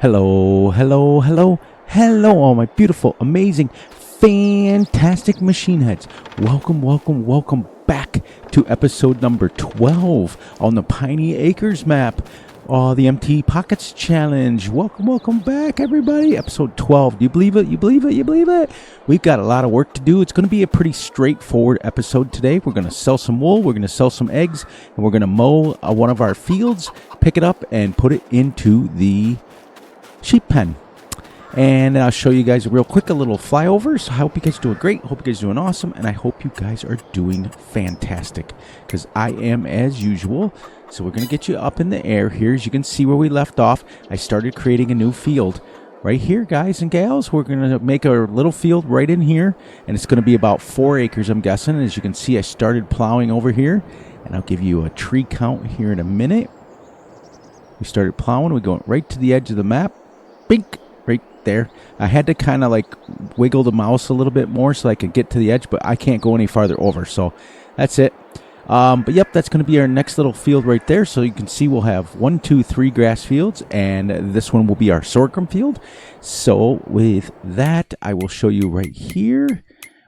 Hello, hello, hello, hello, all my beautiful, amazing, fantastic machine heads. Welcome, welcome, welcome back to episode number 12 on the Piney Acres map. The Empty Pockets Challenge. Welcome, welcome back, everybody. Episode 12. Do you believe it? You believe it? You believe it? We've got a lot of work to do. It's going to be a pretty straightforward episode today. We're going to sell some wool. We're going to sell some eggs. And we're going to mow one of our fields, pick it up, and put it into the sheep pen. And I'll show you guys real quick a little flyover. So I hope you guys are doing great. Hope you guys are doing awesome. And I hope you guys are doing fantastic, because I am as usual. So we're going to get you up in the air here. As you can see where we left off, I started creating a new field right here, guys and gals. We're going to make a little field right in here, and it's going to be about 4 acres, I'm guessing. As you can see, I started plowing over here, and I'll give you a tree count here in a minute. We started plowing. We're going right to the edge of the map. Bink, right there. I had to kind of like wiggle the mouse a little bit more so I could get to the edge, but I can't go any farther over. So that's it. But yep, that's going to be our next little field right there. So you can see we'll have 1, 2, 3 grass fields, and this one will be our sorghum field. So with that, I will show you right here.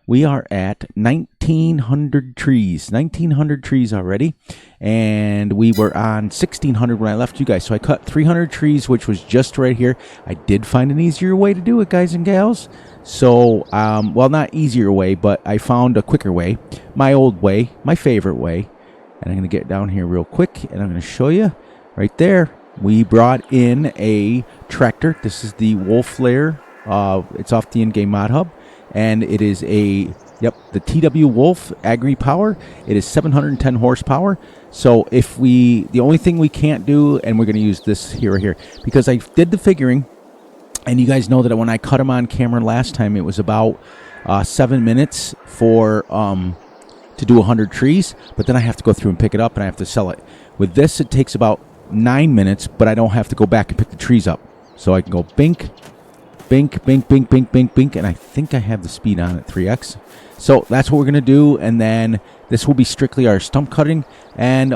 We are at 1,900 trees. 1,900 trees already, and we were on 1,600 when I left you guys. So I cut 300 trees, which was just right here. I did find an easier way to do it, guys and gals. So, well, not easier way, but I found a quicker way. My old way, my favorite way. And I'm going to get down here real quick, and I'm going to show you right there. We brought in a tractor. This is the Wolf Lair. It's off the in-game mod hub. And it is the TW Wolf Agri Power. It is 710 horsepower. So the only thing we can't do, and we're going to use this here, because I did the figuring, and you guys know that when I cut them on camera last time, it was about 7 minutes for to do 100 trees, but then I have to go through and pick it up, and I have to sell it. With this, it takes about 9 minutes, but I don't have to go back and pick the trees up. So I can go bink, bink, bink, bink, bink, bink, bink, and I think I have the speed on at 3x. So that's what we're going to do, and then this will be strictly our stump cutting, and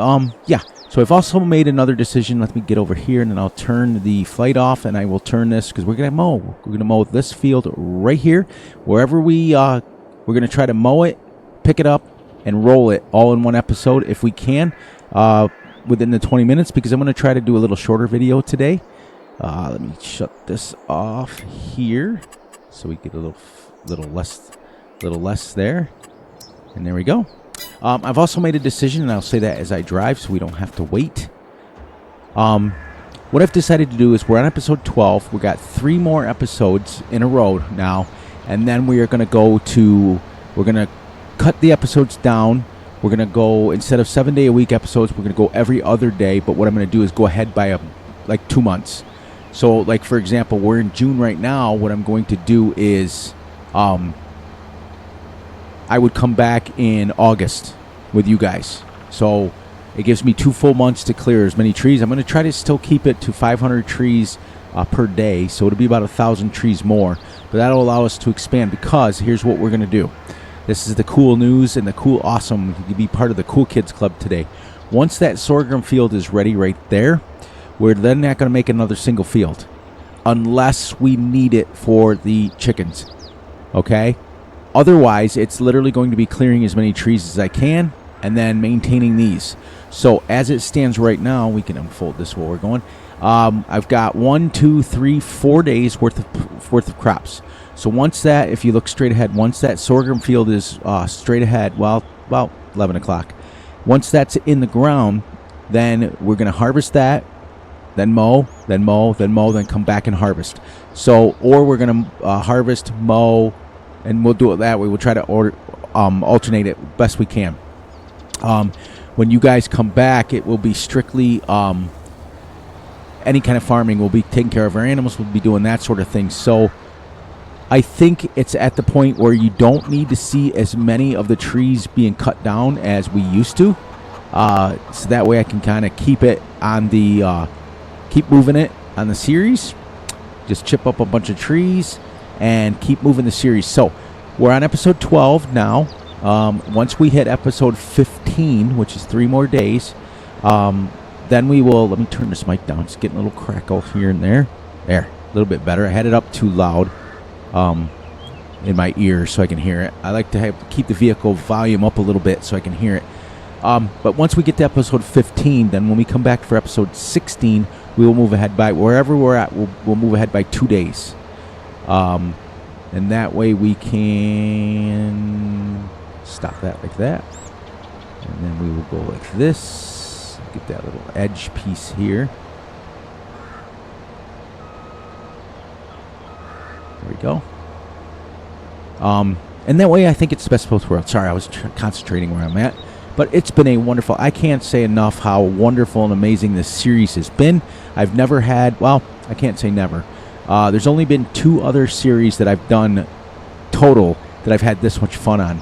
yeah. So I've also made another decision. Let me get over here, and then I'll turn the flight off, and I will turn this, because we're going to mow. We're going to mow this field right here. Wherever we're going to try to mow it, pick it up, and roll it all in one episode if we can within the 20 minutes, because I'm going to try to do a little shorter video today. Let me shut this off here so we get a little less there. And there we go. I've also made a decision, and I'll say that as I drive so we don't have to wait. What I've decided to do is we're on episode 12. We got 3 more episodes in a row now, and then we are going to we're going to cut the episodes down. We're going to go, instead of 7-day-a-week episodes, we're going to go every other day, but what I'm going to do is go ahead by like 2 months. So, like, for example, we're in June right now. What I'm going to do is I would come back in August with you guys. So it gives me 2 full months to clear as many trees. I'm going to try to still keep it to 500 trees per day. So it'll be about 1,000 trees more. But that'll allow us to expand, because here's what we're going to do. This is the cool news and the cool awesome. You can be part of the Cool Kids Club today. Once that sorghum field is ready right there, we're then not going to make another single field unless we need it for the chickens. Okay? Otherwise, it's literally going to be clearing as many trees as I can and then maintaining these. So as it stands right now, we can unfold this while we're going. I've got 1, 2, 3, 4 days worth of crops. So once that, if you look straight ahead, once that sorghum field is straight ahead, well, about 11 o'clock. Once that's in the ground, then we're going to harvest that, then mow, then mow, then mow, then come back and harvest. So, or we're going to harvest, mow, and we'll do it that way. We'll try to alternate it best we can. When you guys come back, it will be strictly any kind of farming. We'll be taking care of our animals. We'll be doing that sort of thing. So I think it's at the point where you don't need to see as many of the trees being cut down as we used to. So that way I can kind of keep it on the keep moving it on the series. Just chip up a bunch of trees and keep moving the series. So we're on episode 12 now. Once we hit episode 15, which is 3 more days, then we will, let me turn this mic down. It's getting a little crackle here and there. There, a little bit better. I had it up too loud in my ears so I can hear it. I like to keep the vehicle volume up a little bit so I can hear it. But once we get to episode 15, then when we come back for episode 16, we will move ahead by, wherever we're at, we'll move ahead by 2 days. And that way we can stop that like that. And then we will go like this. Get that little edge piece here. There we go. And that way I think it's the best of both worlds. Sorry, I was concentrating where I'm at. But it's been a wonderful, I can't say enough how wonderful and amazing this series has been. I've never had, well, I can't say never. There's only been 2 other series that I've done total that I've had this much fun on.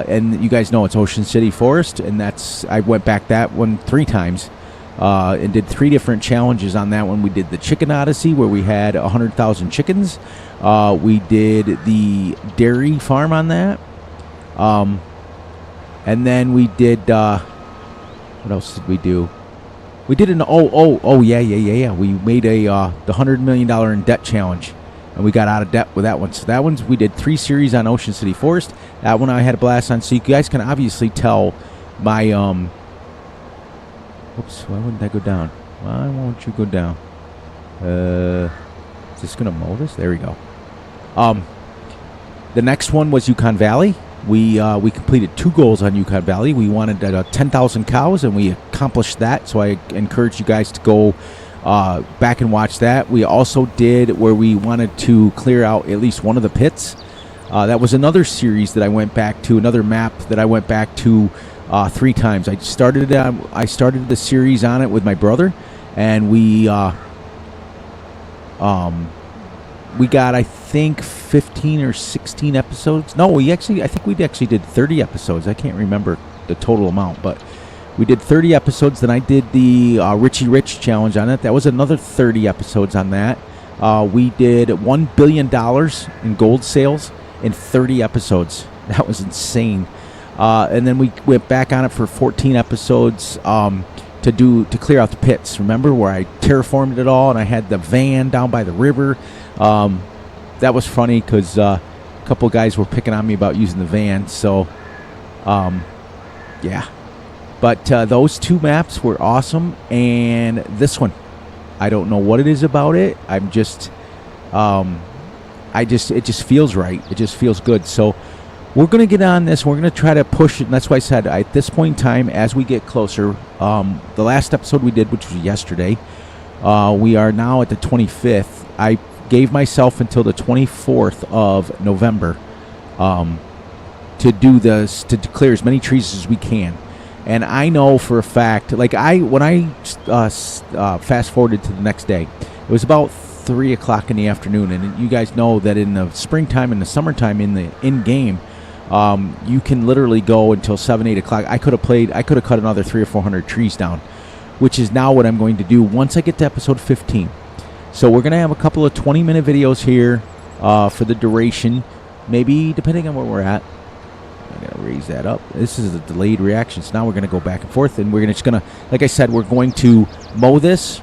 And you guys know it's Ocean City Forest, and I went back that one 3 times and did 3 different challenges on that one. We did the Chicken Odyssey, where we had 100,000 chickens. We did the dairy farm on that. And then we did, what else did we do? We did yeah. We made the $100 million in debt challenge, and we got out of debt with that one. So that one's, we did 3 series on Ocean City Forest. That one I had a blast on. So you guys can obviously tell my, oops, why wouldn't that go down? Why won't you go down? Is this going to mow this? There we go. The next one was Yukon Valley. We completed 2 goals on Yukon Valley. We wanted 10,000 cows, and we accomplished that. So I encourage you guys to go back and watch that. We also did where we wanted to clear out at least one of the pits. That was another series that I went back to, another map that I went back to 3 times. I started the series on it with my brother, and we got, I think, 15 or 16 episodes. No, I think we actually did 30 episodes. I can't remember the total amount, but we did 30 episodes. Then I did the Richie Rich challenge on it. That was another 30 episodes on that. We did $1 billion in gold sales in 30 episodes. That was insane. And then we went back on it for 14 episodes to clear out the pits. Remember where I terraformed it all, and I had the van down by the river. That was funny because a couple guys were picking on me about using the van. So, yeah. But those 2 maps were awesome, and this one, I don't know what it is about it. I'm just, it just feels right. It just feels good. So we're going to get on this. We're going to try to push it. And that's why I said at this point in time, as we get closer, the last episode we did, which was yesterday, we are now at the 25th. I gave myself until the 24th of November to do this, to clear as many trees as we can. And I know for a fact, like when I fast forwarded to the next day, it was about 3 o'clock in the afternoon. And you guys know that in the springtime and the summertime in game, you can literally go until 7, 8 o'clock. I could have cut another 300 or 400 trees down, which is now what I'm going to do once I get to episode 15. So we're going to have a couple of 20-minute videos here for the duration, maybe depending on where we're at. I'm going to raise that up. This is a delayed reaction, so now we're going to go back and forth, and we're just going to, like I said, we're going to mow this,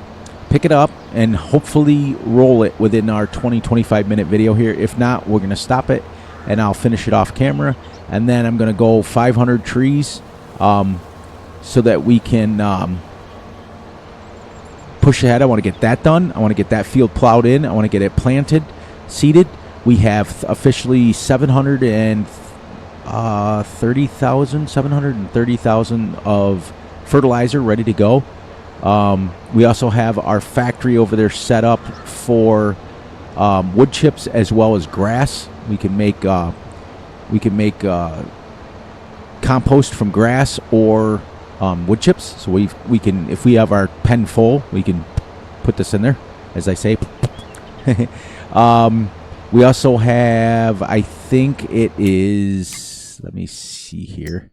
pick it up, and hopefully roll it within our 20-25-minute video here. If not, we're going to stop it, and I'll finish it off camera, and then I'm going to go 500 trees so that we can push ahead. I want to get that done. I want to get that field plowed in. I want to get it planted, seeded. We have officially 730,000 of fertilizer ready to go. We also have our factory over there set up for wood chips as well as grass. We can make compost from grass or wood chips. So we can, if we have our pen full, we can put this in there, as I say. We also have, I think it is, let me see here.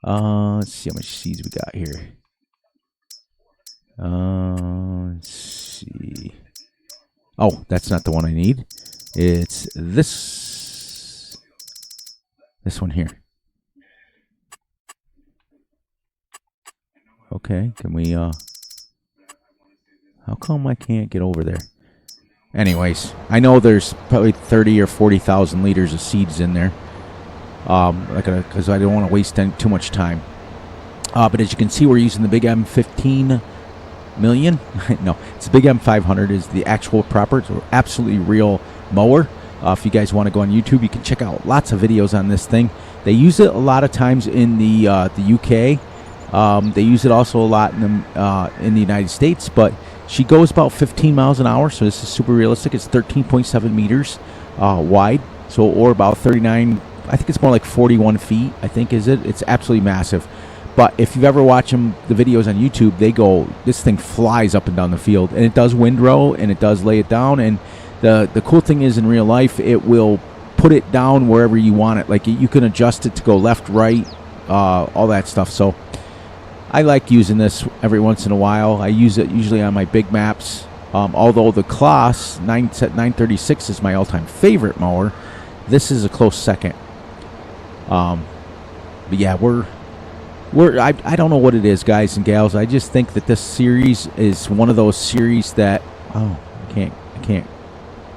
Let's see how much seeds we got here. Let's see. Oh, that's not the one I need. It's this one here. Okay, can we, how come I can't get over there? anyways, I know there's probably 30 or 40,000 liters of seeds in there. Because I don't want to waste too much time. But as you can see, we're using the big M15 million. No, it's the big M500 is the actual proper. It's an absolutely real mower. If you guys want to go on YouTube, you can check out lots of videos on this thing. They use it a lot of times in the UK. They use it also a lot in the United States. But she goes about 15 miles an hour, so this is super realistic. It's 13.7 meters wide, so or about 39. I think it's more like 41 feet. I think is it. It's absolutely massive. But if you've ever watched the videos on YouTube, this thing flies up and down the field, and it does windrow and it does lay it down. And the cool thing is, in real life, it will put it down wherever you want it. Like you can adjust it to go left, right, all that stuff. So I like using this every once in a while. I use it usually on my big maps. Although the Kloss 936 is my all-time favorite mower, this is a close second. But yeah, I don't know what it is, guys and gals. I just think that this series is one of those series that I can't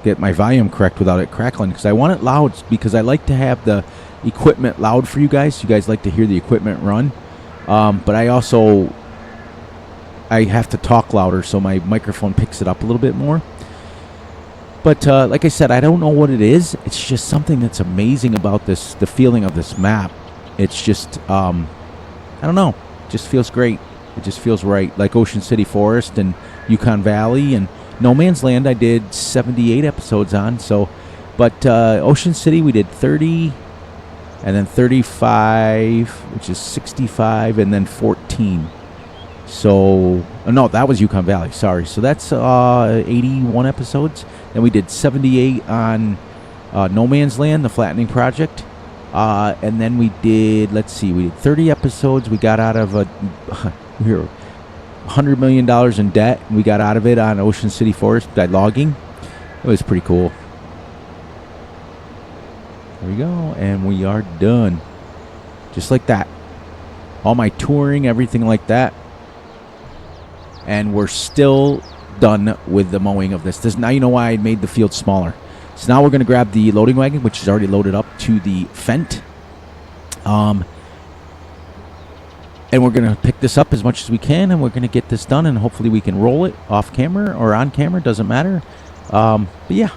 get my volume correct without it crackling, because I want it loud, because I like to have the equipment loud for you guys. You guys like to hear the equipment run, but I have to talk louder so my microphone picks it up a little bit more. But like I said, I don't know what it is. It's just something that's amazing about the feeling of this map. It's just, I don't know. It just feels great. It just feels right. Like Ocean City Forest and Yukon Valley and No Man's Land, I did 78 episodes on. So, but Ocean City, we did 30, and then 35, which is 65, and then 14. So, no, that was Yukon Valley. Sorry. So that's 81 episodes. Then we did 78 on No Man's Land, the Flattening Project. And then we did, we did 30 episodes. We got out of we were $100 million in debt. We got out of it on Ocean City Forest by logging. It was pretty cool. There we go. And we are done. Just like that. All my touring, everything like that. And we're still done with the mowing of this. Now you know why I made the field smaller. So now we're going to grab the loading wagon, which is already loaded up to the Fent. And we're going to pick this up as much as we can, and we're going to get this done, and hopefully we can roll it off camera or on camera. Doesn't matter. But yeah.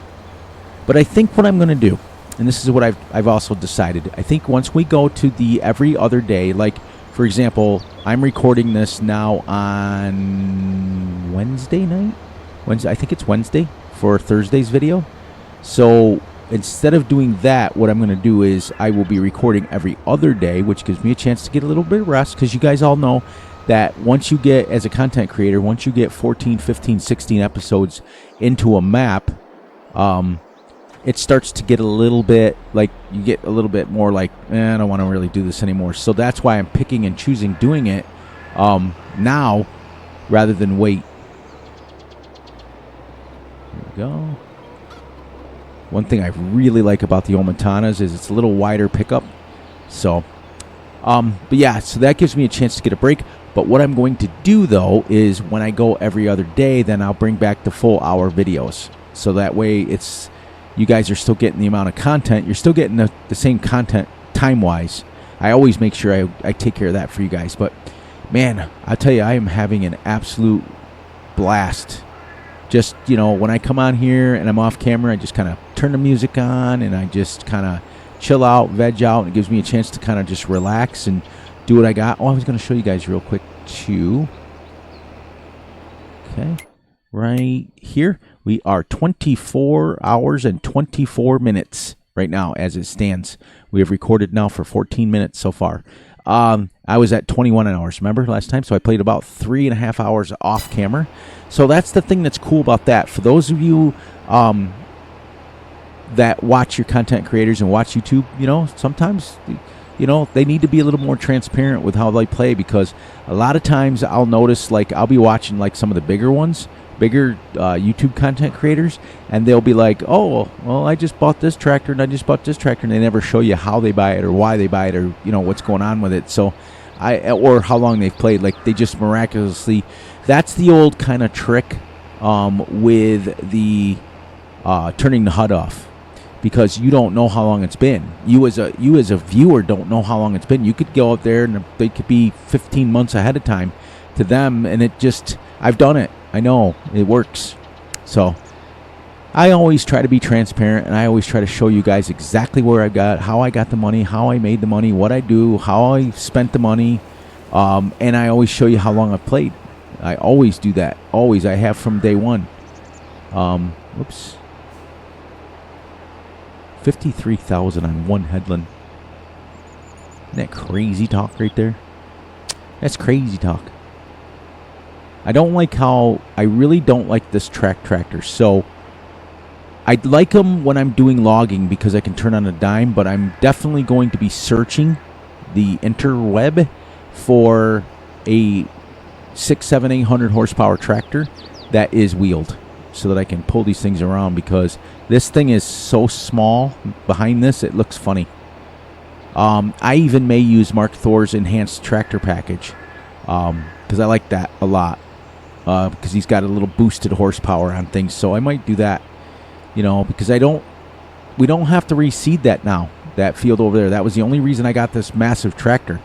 But I think what I'm going to do, and this is what I've also decided, I think once we go to the every other day, like, for example, I'm recording this now on Wednesday night. I think it's Wednesday for Thursday's video. So instead of doing that, what I'm going to do is I will be recording every other day, which gives me a chance to get a little bit of rest, because you guys all know that once you get, as a content creator, once you get 14, 15, 16 episodes into a map, it starts to get a little bit, like, you get a little bit more like, I don't want to really do this anymore. So that's why I'm picking and choosing doing it now rather than wait. There we go. One thing I really like about the Omontanas is it's a little wider pickup. So, but yeah, so that gives me a chance to get a break. But what I'm going to do, though, is when I go every other day, then I'll bring back the full hour videos. So that way you guys are still getting the amount of content. You're still getting the same content time-wise. I always make sure I take care of that for you guys. But, man, I'll tell you, I am having an absolute blast. Just, when I come on here and I'm off camera, I just kind of turn the music on and I just kind of chill out, veg out, and it gives me a chance to kind of just relax and do what I got. Oh, I was going to show you guys real quick, too. Okay. Right here. We are 24 hours and 24 minutes right now as it stands. We have recorded now for 14 minutes so far. I was at 21 hours, remember, last time? So I played about 3.5 hours off camera. So that's the thing that's cool about that. For those of you that watch your content creators and watch YouTube, sometimes, they need to be a little more transparent with how they play, because a lot of times I'll notice, like, I'll be watching, like, some of the bigger YouTube content creators, and they'll be like, oh, well, I just bought this tractor and I just bought this tractor, and they never show you how they buy it or why they buy it or, what's going on with it. So or how long they've played. Like, they just miraculously, that's the old kind of trick with the turning the HUD off, because you don't know how long it's been. You as a viewer don't know how long it's been. You could go out there and they could be 15 months ahead of time to them, and it just, I've done it. I know it works. So I always try to be transparent, and I always try to show you guys exactly where I got, how I got the money, how I made the money, what I do, how I spent the money, and I always show you how long I've played. I always do that. Always. I have from day one. Whoops. 53,000 on one headland. Isn't that crazy talk right there? That's crazy talk. I really don't like this tractor. So I'd like them when I'm doing logging because I can turn on a dime, but I'm definitely going to be searching the interweb for a 600, 700, 800 horsepower tractor that is wheeled, so that I can pull these things around, because this thing is so small behind this, it looks funny. I even may use Mark Thor's enhanced tractor package, because I like that a lot, because he's got a little boosted horsepower on things, so I might do that, because we don't have to reseed that now, that field over there. That was the only reason I got this massive tractor,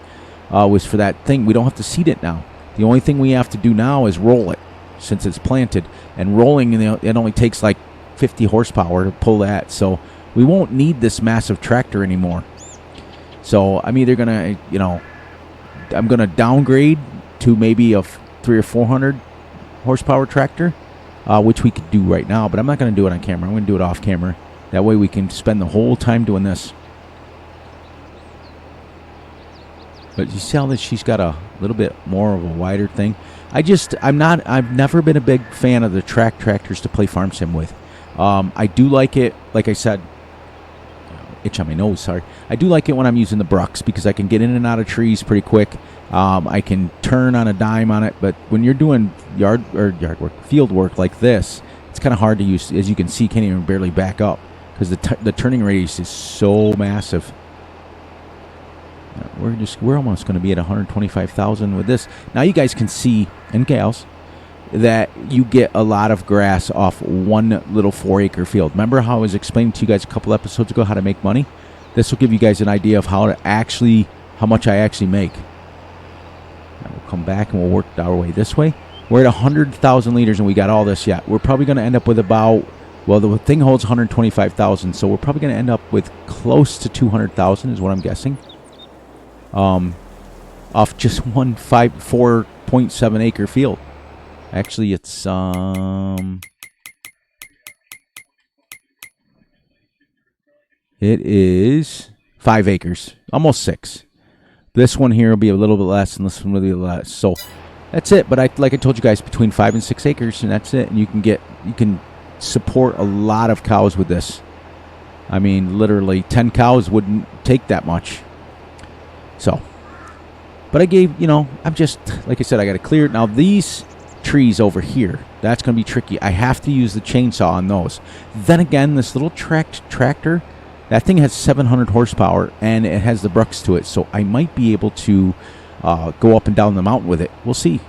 was for that thing. We don't have to seed it now. The only thing we have to do now is roll it, since it's planted, and rolling, it only takes like 50 horsepower to pull that, so we won't need this massive tractor anymore. So I'm either gonna, I'm gonna downgrade to maybe a 300 or 400 horsepower tractor, which we could do right now, but I'm not gonna do it on camera. I'm gonna do it off camera. That way we can spend the whole time doing this. But you see how that she's got a little bit more of a wider thing. I've never been a big fan of the tractors to play farm sim with. I do like it, like I said, itch on my nose, sorry. I do like it when I'm using the Brucks, because I can get in and out of trees pretty quick. I can turn on a dime on it, but when you're doing field work like this, it's kind of hard to use. As you can see, can't even barely back up, because the turning radius is so massive. We're almost going to be at 125,000 with this. Now you guys can see, and gals, that you get a lot of grass off one little 4-acre field. Remember how I was explaining to you guys a couple episodes ago how to make money? This will give you guys an idea of how much I actually make. Now we'll come back and we'll work our way this way. We're at 100,000 liters, and we got all this yet. We're probably going to end up with about, well, the thing holds 125,000, so we're probably going to end up with close to 200,000 is what I'm guessing. Off just one 4.7 acre field. Actually, it's it is 5 acres, almost 6. This one here will be a little bit less, and this one will be less. So that's it. But like I told you guys, between 5 and 6 acres, and that's it. And you can support a lot of cows with this. I mean, literally 10 cows wouldn't take that much. So, but I gave, I'm just, like I said, I got to clear it. Now, these trees over here, that's going to be tricky. I have to use the chainsaw on those. Then again, this little tractor, that thing has 700 horsepower, and it has the Brucks to it. So I might be able to go up and down the mountain with it. We'll see.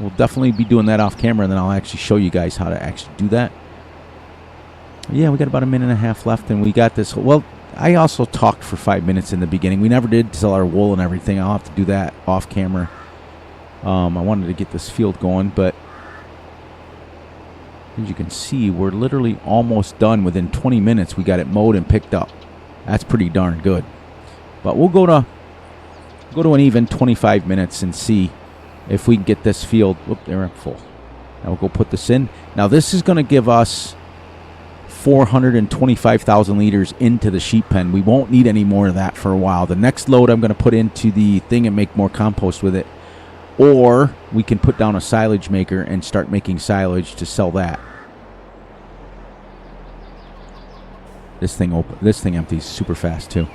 We'll definitely be doing that off camera, and then I'll actually show you guys how to actually do that. Yeah, we got about a minute and a half left, and we got this. Well, I also talked for 5 minutes in the beginning. We never did sell our wool and everything. I'll have to do that off camera. I wanted to get this field going, but as you can see, we're literally almost done. Within 20 minutes, we got it mowed and picked up. That's pretty darn good. But we'll go to an even 25 minutes and see if we can get this field. Whoop, they're full. Now we'll go put this in. Now this is going to give us 425,000 liters into the sheep pen. We won't need any more of that for a while. The next load I'm going to put into the thing and make more compost with it. Or we can put down a silage maker and start making silage to sell that. This thing empties super fast too.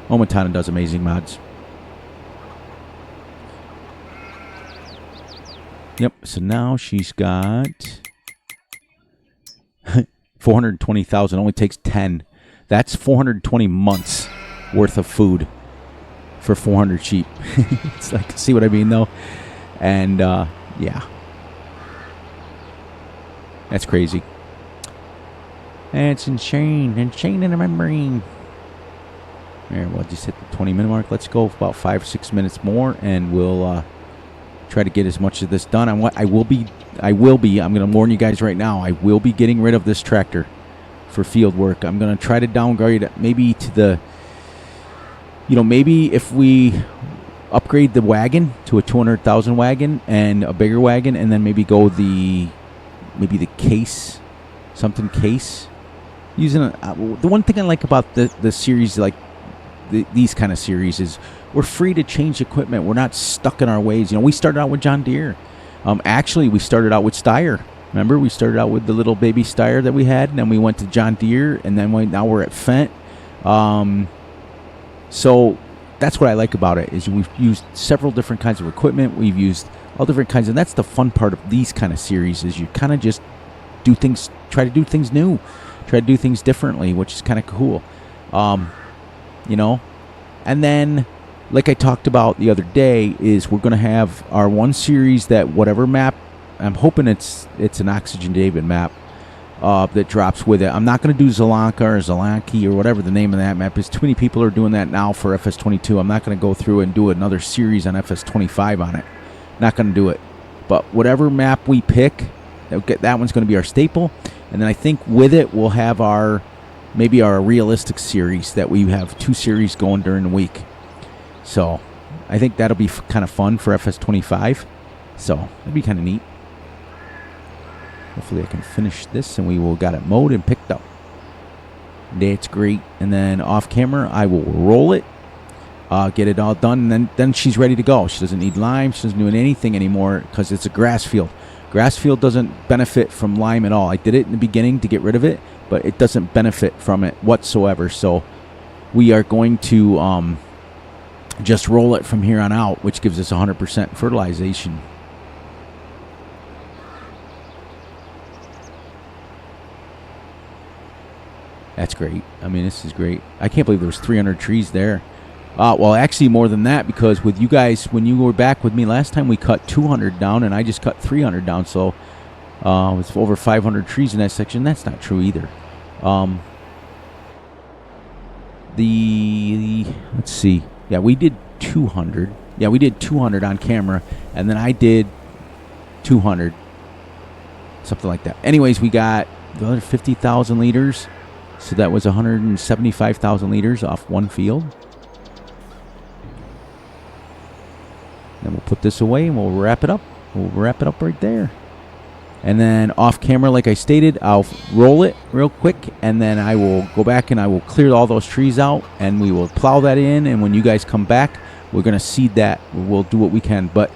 Momentana does amazing mods. Yep, so now she's got 420,000, only takes 10. That's 420 months worth of food for 400 sheep. It's like, see what I mean though? And yeah. That's crazy. It's insane. Insane in the membrane. There, we'll just hit the 20-minute mark. Let's go about 5-6 minutes more, and we'll try to get as much of this done. I will be. I'm going to warn you guys right now. I will be getting rid of this tractor for field work. I'm going to try to downgrade it maybe to the, maybe if we upgrade the wagon to a 200,000 wagon and a bigger wagon, and then maybe go the case, something case. Using the one thing I like about the series, like these kind of series, is we're free to change equipment. We're not stuck in our ways. We started out with John Deere. Actually, we started out with Steyr. Remember, we started out with the little baby Steyr that we had, and then we went to John Deere, and then now we're at Fent. So that's what I like about it, is we've used several different kinds of equipment. We've used all different kinds, and that's the fun part of these kind of series, is you kind of just do things, try to do things new, try to do things differently, which is kind of cool. And then, like I talked about the other day, is we're going to have our one series that whatever map, I'm hoping it's an Oxygen David map that drops with it. I'm not going to do Zelanka or Zelanki or whatever the name of that map is. Too many people are doing that now for Fs22. I'm not going to go through and do another series on Fs25 on it. Not going to do it. But whatever map we pick, that one's going to be our staple. And then I think with it, we'll have maybe our realistic series, that we have 2 series going during the week. So I think that'll be kind of fun for Fs25. So it'll be kind of neat. Hopefully I can finish this and we will got it mowed and picked up. That's great. And then off camera, I will roll it, get it all done, and then she's ready to go. She doesn't need lime. She doesn't do anything anymore because it's a grass field. Grass field doesn't benefit from lime at all. I did it in the beginning to get rid of it, but it doesn't benefit from it whatsoever. So we are going to just roll it from here on out, which gives us 100% fertilization. That's great. I mean, this is great. I can't believe there was 300 trees there. Well, actually more than that, because with you guys, when you were back with me last time, we cut 200 down, and I just cut 300 down. So it's over 500 trees in that section. That's not true either. Let's see. Yeah, we did 200. Yeah, we did 200 on camera, and then I did 200. Something like that. Anyways, we got the other 50,000 liters. So that was 175,000 liters off one field. Then we'll put this away and we'll wrap it up. We'll wrap it up right there. And then off camera, like I stated, I'll roll it real quick, and then I will go back and I will clear all those trees out, and we will plow that in. And when you guys come back, we're going to seed that. We'll do what we can. But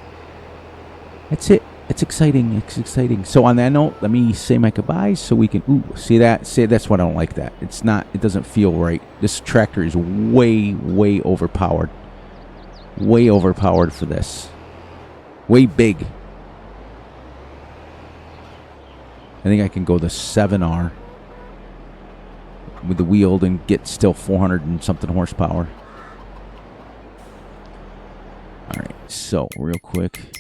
that's it. It's exciting. It's exciting. So on that note, let me say my goodbyes so we can. Ooh, see that? See, that's why I don't like that. It's not. It doesn't feel right. This tractor is way, way overpowered. Way overpowered for this. Way big. I think I can go the 7R with the wheeled and get still 400 and something horsepower. All right. So real quick.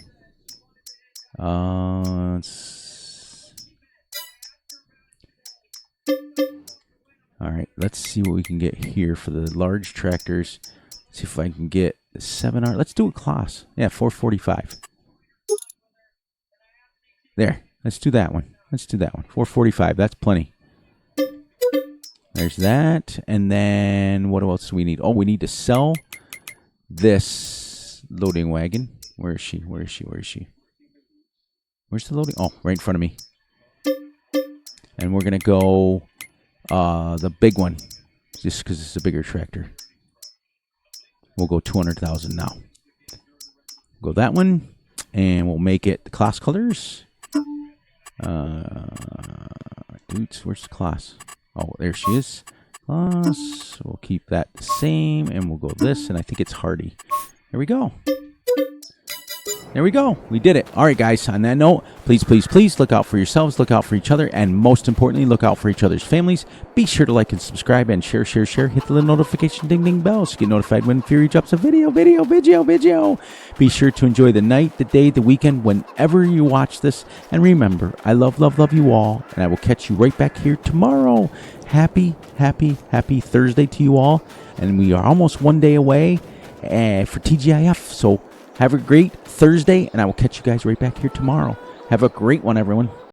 All right, let's see what we can get here for the large tractors. See if I can get the 7R. Let's do a class. Yeah, 445. There. Let's do that one. Let's do that one. 445. That's plenty. There's that. And then what else do we need? Oh, we need to sell this loading wagon. Where is she? Where is she? Where is she? Where's the loading? Oh, right in front of me. And we're going to go the big one, just because it's a bigger tractor. We'll go 200,000 now. Go that one, and we'll make it the class colors. Dudes, where's the class? Oh, there she is. Class. We'll keep that the same, and we'll go this, and I think it's Hardy. There we go. There we go. We did it. All right, guys. On that note, please, please, please look out for yourselves, look out for each other, and most importantly, look out for each other's families. Be sure to like and subscribe and share. Hit the little notification ding bell so you get notified when Fury drops a video. Be sure to enjoy the night, the day, the weekend, whenever you watch this. And remember, I love you all, and I will catch you right back here tomorrow. Happy Thursday to you all. And we are almost one day away for TGIF. So have a great Thursday, and I will catch you guys right back here tomorrow. Have a great one, everyone.